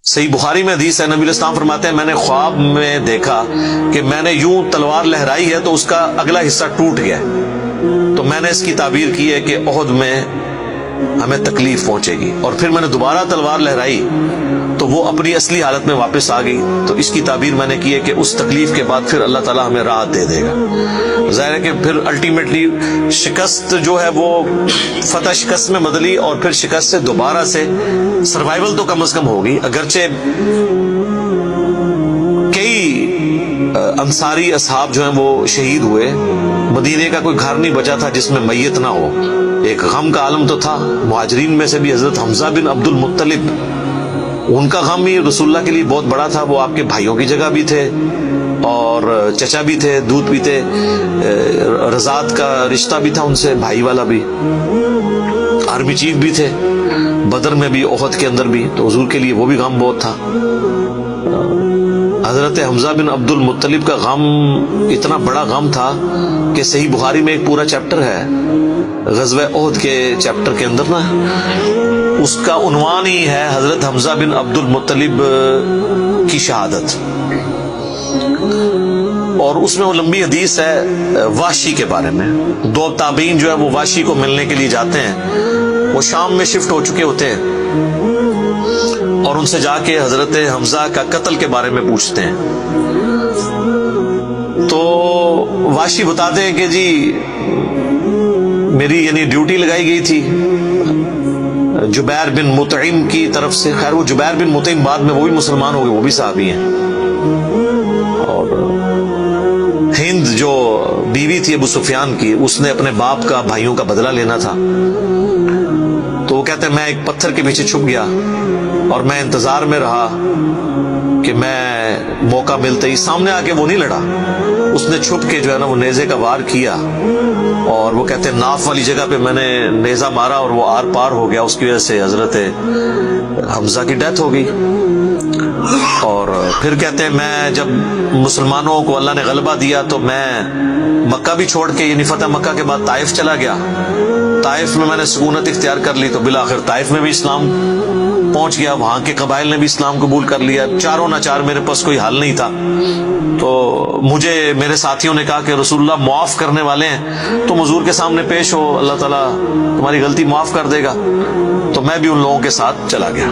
صحیح بخاری میں حدیث ہے، نبی علیہ السلام فرماتے ہیں میں نے خواب میں دیکھا کہ میں نے یوں تلوار لہرائی ہے تو اس کا اگلا حصہ ٹوٹ گیا، تو میں نے اس کی تعبیر کی ہے کہ احد میں ہمیں تکلیف پہنچے گی، اور پھر میں نے دوبارہ تلوار لہرائی تو وہ اپنی اصلی حالت میں واپس آ گئی، تو اس کی تعبیر میں نے کی ہے کہ اس تکلیف کے بعد پھر اللہ تعالیٰ ہمیں راحت دے دے گا۔ ظاہر ہے کہ پھر الٹیمیٹلی شکست جو ہے وہ فتح شکست میں بدلی، اور پھر شکست سے دوبارہ سے سروائیول تو کم از کم ہوگی، اگرچہ کئی انصاری اصحاب جو ہیں وہ شہید ہوئے، مدینے کا کوئی گھر نہیں بچا تھا جس میں میت نہ ہو۔ ایک غم کا عالم تو تھا، مہاجرین میں سے بھی حضرت حمزہ بن عبد المطلب، ان کا غم ہی رسول اللہ کے لیے بہت بڑا تھا، وہ آپ کے بھائیوں کی جگہ بھی تھے اور چچا بھی تھے، دودھ پیتے، رضاعت کا رشتہ بھی تھا ان سے، بھائی والا بھی، آرمی چیف بھی تھے، بدر میں بھی احد کے اندر بھی، تو حضور کے لیے وہ بھی غم بہت تھا۔ حضرت حمزہ بن عبد المطلب کا غم اتنا بڑا غم تھا کہ صحیح بخاری میں ایک پورا چیپٹر ہے غزوہ احد کے چیپٹر کے اندر نا، اس کا عنوان ہی ہے حضرت حمزہ بن عبد المطلب کی شہادت، اور اس میں وہ لمبی حدیث ہے وحشی کے بارے میں۔ دو تابعین جو ہے وہ وحشی کو ملنے کے لیے جاتے ہیں، وہ شام میں شفٹ ہو چکے ہوتے ہیں، اور ان سے جا کے حضرت حمزہ کا قتل کے بارے میں پوچھتے ہیں، تو وحشی بتاتے ہیں کہ جی میری یعنی ڈیوٹی لگائی گئی تھی جبیر بن مطعم کی طرف سے، خیر وہ جبیر بن مطعم بعد میں وہ بھی مسلمان ہو گئے، وہ بھی صحابی ہیں، اور ہند جو بیوی تھی ابو سفیان کی، اس نے اپنے باپ کا بھائیوں کا بدلہ لینا تھا، تو وہ کہتے ہیں میں ایک پتھر کے پیچھے چھپ گیا اور میں انتظار میں رہا کہ میں موقع ملتے ہی سامنے آ کے وہ نہیں لڑا، اس نے چھپ کے جو ہے نا وہ نیزے کا وار کیا، اور وہ کہتے ہیں ناف والی جگہ پہ میں نے نیزہ مارا اور وہ آر پار ہو گیا، اس کی وجہ سے حضرت حمزہ کی ڈیتھ ہو گئی۔ اور پھر کہتے ہیں میں جب مسلمانوں کو اللہ نے غلبہ دیا تو میں مکہ بھی چھوڑ کے یعنی فتح مکہ کے بعد طائف چلا گیا، طائف میں نے سکونت اختیار کر لی، تو بالآخر طائف میں بھی اسلام پہنچ گیا، وہاں کے قبائل نے بھی اسلام قبول کر لیا، چاروں ناچار میرے پاس کوئی حل نہیں تھا، تو مجھے میرے ساتھیوں نے کہا کہ رسول اللہ معاف کرنے والے ہیں، تم حضور کے سامنے پیش ہو، اللہ تعالیٰ تمہاری غلطی معاف کر دے گا، تو میں بھی ان لوگوں کے ساتھ چلا گیا۔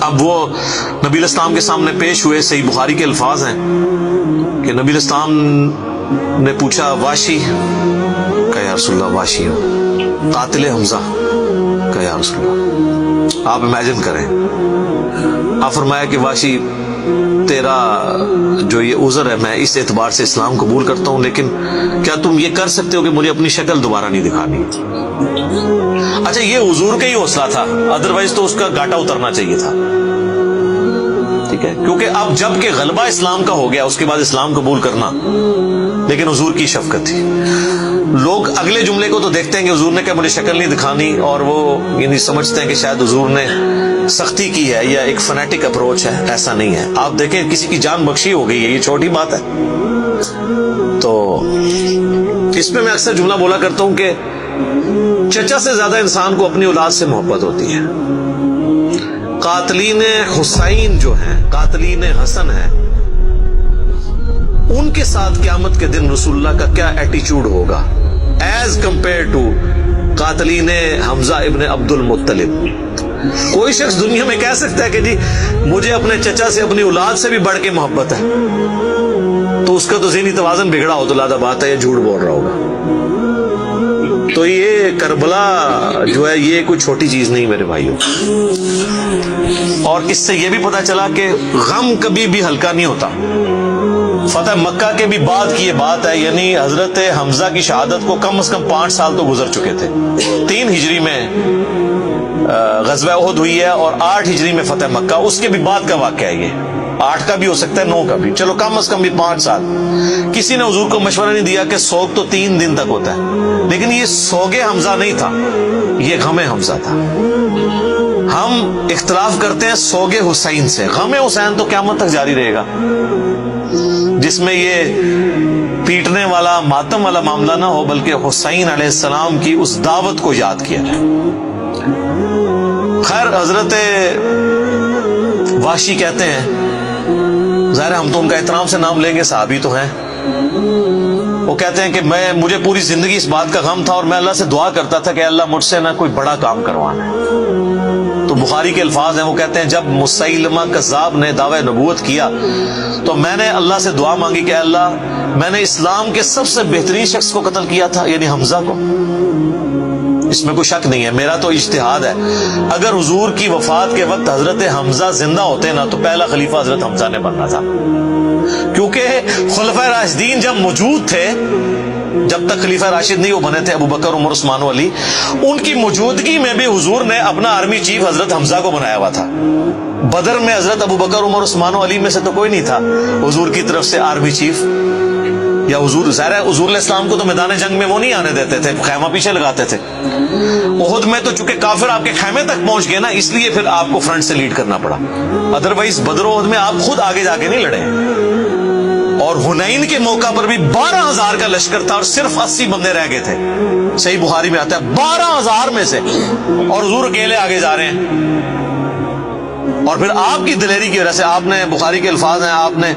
اب وہ نبی علیہ السلام کے سامنے پیش ہوئے، صحیح بخاری کے الفاظ ہیں کہ نبی علیہ السلام نے پوچھا واشی کہ یا رسول اللہ واشی ہو، قاتل حمزہ کہ یا رسول اللہ۔ آپ امیجن کریں، آپ فرمایا کہ واشی تیرا جو یہ عذر ہے میں اس اعتبار سے اسلام قبول کرتا ہوں، لیکن کیا تم یہ کر سکتے ہو کہ مجھے اپنی شکل دوبارہ نہیں دکھانی؟ اچھا یہ حضور کا ہی حوصلہ تھا، ادروائز تو اس کا گاٹا اترنا چاہیے تھا، ٹھیک ہے، کیونکہ اب جب کہ غلبہ اسلام کا ہو گیا اس کے بعد اسلام قبول کرنا، لیکن حضور کی شفقت تھی۔ لوگ اگلے جملے کو تو دیکھتے ہیں کہ حضور نے کہا مجھے شکل نہیں دکھانی، اور وہ یعنی سمجھتے ہیں کہ شاید حضور نے سختی کی ہے یا ایک فنیٹک اپروچ ہے، ایسا نہیں ہے۔ آپ دیکھیں کسی کی جان بخشی ہو گئی ہے، یہ چھوٹی بات ہے۔ تو اس پہ میں اکثر جملہ بولا کرتا ہوں کہ چچا سے زیادہ انسان کو اپنی اولاد سے محبت ہوتی ہے۔ قاتلین حسین جو ہیں، قاتلین حسن ہیں، ان کے ساتھ قیامت کے دن رسول اللہ کا کیا ایٹیچیوڈ ہوگا ایز کمپیئر ٹو قاتلین حمزہ ابن عبد المطلب۔ کوئی شخص دنیا میں کہہ سکتا ہے کہ جی مجھے اپنے چچا سے اپنی اولاد سے بھی بڑھ کے محبت ہے، تو اس کا تو ذہنی توازن بگڑا ہو تو لادہ بات ہے، یہ جھوٹ بول رہا ہوگا۔ تو یہ کربلا جو ہے یہ کوئی چھوٹی چیز نہیں میرے بھائیوں، اور اس سے یہ بھی پتا چلا کہ غم کبھی بھی ہلکا نہیں ہوتا۔ فتح مکہ کے بھی بعد کی یہ بات ہے، یعنی حضرت حمزہ کی شہادت کو کم از کم 5 سال تو گزر چکے تھے۔ 3 ہجری میں غزوہ احد ہوئی ہے اور 8 ہجری میں فتح مکہ، اس کے بھی بعد کا واقعہ ہے، یہ 8 کا بھی ہو سکتا ہے 9 کا بھی، چلو کم از کم بھی 5 سال۔ کسی نے حضور کو مشورہ نہیں دیا کہ سوگ تو 3 دن تک ہوتا ہے، لیکن یہ سوگ حمزہ نہیں تھا، یہ غم حمزہ تھا۔ ہم اختلاف کرتے ہیں سوگ حسین سے، غم حسین تو قیامت تک جاری رہے گا، جس میں یہ پیٹنے والا ماتم والا معاملہ نہ ہو، بلکہ حسین علیہ السلام کی اس دعوت کو یاد کیا جائے۔ خیر حضرت وحشی کہتے ہیں، ظاہر ہم تو ان کا احترام سے نام لیں گے، صحابی تو ہیں، وہ کہتے ہیں کہ مجھے پوری زندگی اس بات کا غم تھا اور میں اللہ سے دعا کرتا تھا کہ اللہ مجھ سے نہ کوئی بڑا کام کروانا ہے۔ تو بخاری کے الفاظ ہیں، وہ کہتے ہیں جب مسیلمہ کذاب نے دعوی نبوت کیا تو میں نے اللہ سے دعا مانگی کہ اللہ میں نے اسلام کے سب سے بہترین شخص کو قتل کیا تھا، یعنی حمزہ کو، اس میں کوئی شک نہیں ہے، میرا تو اجتہاد ہے، اگر حضور کی وفات کے وقت حضرت حمزہ زندہ ہوتے نا تو پہلا خلیفہ حضرت حمزہ نے بننا تھا، کیونکہ خلفائے راشدین جب موجود تھے، جب تک خلیفہ راشد نہیں وہ بنے تھے ابو بکر عمر عثمان و علی، ان کی موجودگی میں بھی حضور نے اپنا آرمی چیف حضرت حمزہ کو بنایا ہوا تھا۔ بدر میں حضرت ابو بکر عمر عثمان و علی میں سے تو کوئی نہیں تھا حضور کی طرف سے آرمی چیف، یا حضور ظاہر ہے حضور علیہ السلام کو تو میدان جنگ میں وہ نہیں آنے دیتے تھے، خیمہ پیچھے لگاتے تھے۔ احد میں تو چونکہ کافر آپ کے خیمے تک پہنچ گئے نا، اس لیے پھر آپ کو فرنٹ سے لیڈ کرنا پڑا، ادروائز بدر و احد میں آپ خود آگے جا کے نہیں لڑے۔ اور حنین کے موقع پر بھی 12,000 کا لشکر تھا اور صرف 80 بندے رہ گئے تھے، صحیح بخاری میں آتا ہے 12,000 میں سے، اور حضور اکیلے آگے جا رہے ہیں۔ اور پھر آپ کی دلیری کی وجہ سے آپ نے، بخاری کے الفاظ ہیں، آپ نے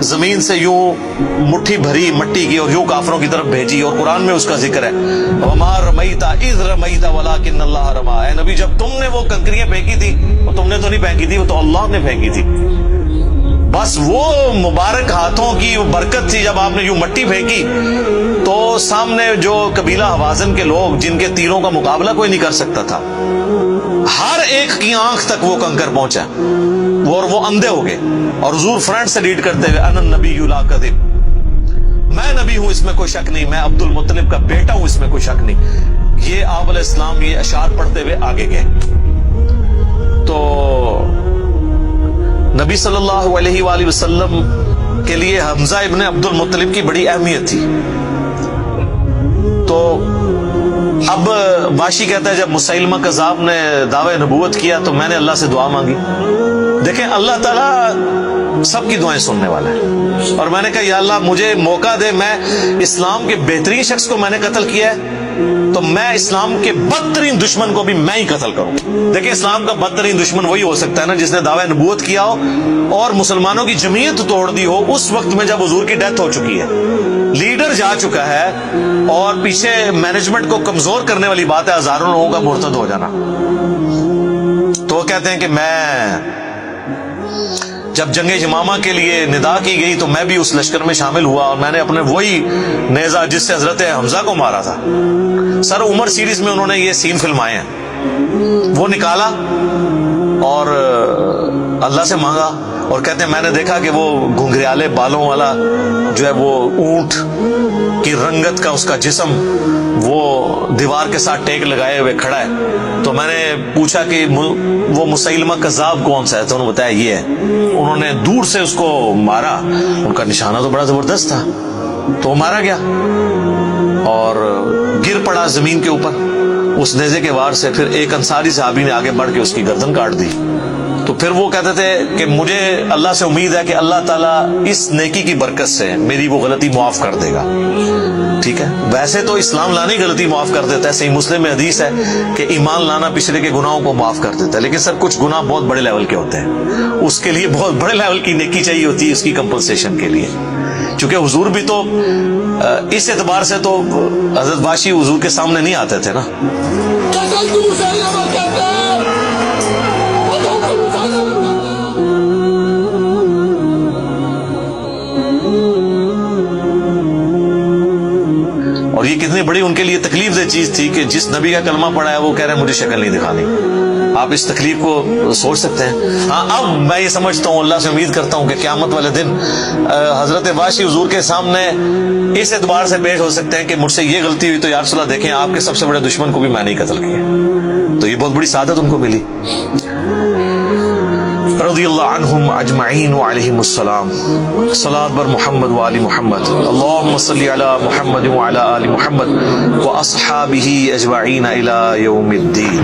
زمین سے یوں مٹھی بھری مٹی کی اور یوں کافروں کی طرف بھیجی، اور قرآن میں اس کا ذکر ہے وَمَا رَمَيْتَ إِذْ رَمَيْتَ وَلَكِنَّ اللَّهَ رَمَىٰ، اے نبی جب تم نے وہ کنکریاں پھینکی تھی وہ تم نے تو نہیں پھینکی تھی، وہ تو اللہ نے پھینکی تھی، بس وہ مبارک ہاتھوں کی وہ برکت تھی۔ جب آپ نے یوں مٹی پھینکی تو سامنے جو قبیلہ حوازن کے لوگ جن کے تیروں کا مقابلہ کوئی نہیں کر سکتا تھا، ہر ایک کی آنکھ تک وہ کنکر پہنچا اور وہ اندھے ہو گئے، اور حضور فرنٹ سے لیڈ کرتے ہوئے انا النبی لا کذب، میں نبی ہوں اس میں کوئی شک نہیں، میں عبد المطلب کا بیٹا ہوں اس میں کوئی شک نہیں، یہ آپ علیہ السلام یہ اشعار پڑھتے ہوئے آگے گئے۔ تو نبی صلی اللہ علیہ وآلہ وسلم کے لیے حمزہ ابن عبد المطلب کی بڑی اہمیت تھی۔ تو اب واشی کہتا ہے جب مسیلمہ کذاب نے دعوی نبوت کیا تو میں نے اللہ سے دعا مانگی۔ دیکھیں اللہ تعالیٰ سب کی دعائیں سننے والا ہے، اور میں نے کہا یا اللہ مجھے موقع دے، میں اسلام کے بہترین شخص کو میں نے قتل کیا ہے تو میں اسلام کے بدترین دشمن کو بھی میں ہی قتل کروں۔ دیکھیں اسلام کا بدترین دشمن وہی ہو سکتا ہے نا جس نے دعوی نبوت کیا ہو اور مسلمانوں کی جمعیت توڑ دی ہو اس وقت میں جب حضور کی ڈیتھ ہو چکی ہے، لیڈر جا چکا ہے، اور پیچھے مینجمنٹ کو کمزور کرنے والی بات ہے ہزاروں لوگوں کا مرتد ہو جانا۔ تو وہ کہتے ہیں کہ میں جب جنگ یمامہ کے لیے ندا کی گئی تو میں بھی اس لشکر میں شامل ہوا، اور میں نے اپنے وہی نیزہ جس سے حضرت حمزہ کو مارا تھا، سر عمر سیریز میں انہوں نے یہ سین فلمائے ہیں، وہ نکالا اور اللہ سے مانگا، اور کہتے ہیں میں نے دیکھا کہ وہ گھنگریالے بالوں والا جو ہے وہ اونٹ کی رنگت کا اس کا جسم وہ دیوار کے ساتھ ٹیک لگائے ہوئے کھڑا ہے۔ تو میں نے پوچھا کہ وہ مسیلمہ کذاب کون سا ہے، تو انہوں نے بتایا یہ ہے۔ انہوں نے دور سے اس کو مارا، ان کا نشانہ تو بڑا زبردست تھا، تو وہ مارا گیا اور گر پڑا زمین کے اوپر اس نیزے کے وار سے۔ پھر ایک انصاری صحابی نے آگے بڑھ کے اس کی گردن کاٹ دی۔ تو پھر وہ کہتے تھے کہ مجھے اللہ سے امید ہے کہ اللہ تعالیٰ اس نیکی کی برکت سے میری وہ غلطی معاف کر دے گا۔ ٹھیک ہے، ویسے تو اسلام لانے کی غلطی معاف کر دیتا ہے، صحیح مسلم میں حدیث ہے کہ ایمان لانا پچھلے کے گناہوں کو معاف کر دیتا ہے، لیکن سر کچھ گناہ بہت بڑے لیول کے ہوتے ہیں، اس کے لیے بہت بڑے لیول کی نیکی چاہیے ہوتی ہے اس کی کمپنسیشن کے لیے۔ چونکہ حضور بھی تو اس اعتبار سے تو حضرت واشی حضور کے سامنے نہیں آتے تھے نا۔ اور یہ کتنی بڑی ان کے لیے تکلیف دہ چیز تھی کہ جس نبی کا کلمہ پڑھا ہے وہ کہہ رہے ہیں مجھے شکل نہیں دکھانی۔ آپ اس تکلیف کو سوچ سکتے ہیں۔ ہاں اب میں یہ سمجھتا ہوں، اللہ سے امید کرتا ہوں کہ قیامت والے دن حضرت واشی حضور کے سامنے اس اعتبار سے پیش ہو سکتے ہیں کہ مجھ سے یہ غلطی ہوئی تو یا رسول اللہ دیکھیں آپ کے سب سے بڑے دشمن کو بھی میں نہیں قتل کیا، تو یہ بہت بڑی سعادت ان کو ملی۔ رضی اللہ عنہم اجمعین وعلیہم السلام۔ صلاۃ بر محمد وآل محمد، اللہم صلی علی محمد وعلی آل محمد واصحابہ اجمعین الی یوم الدین۔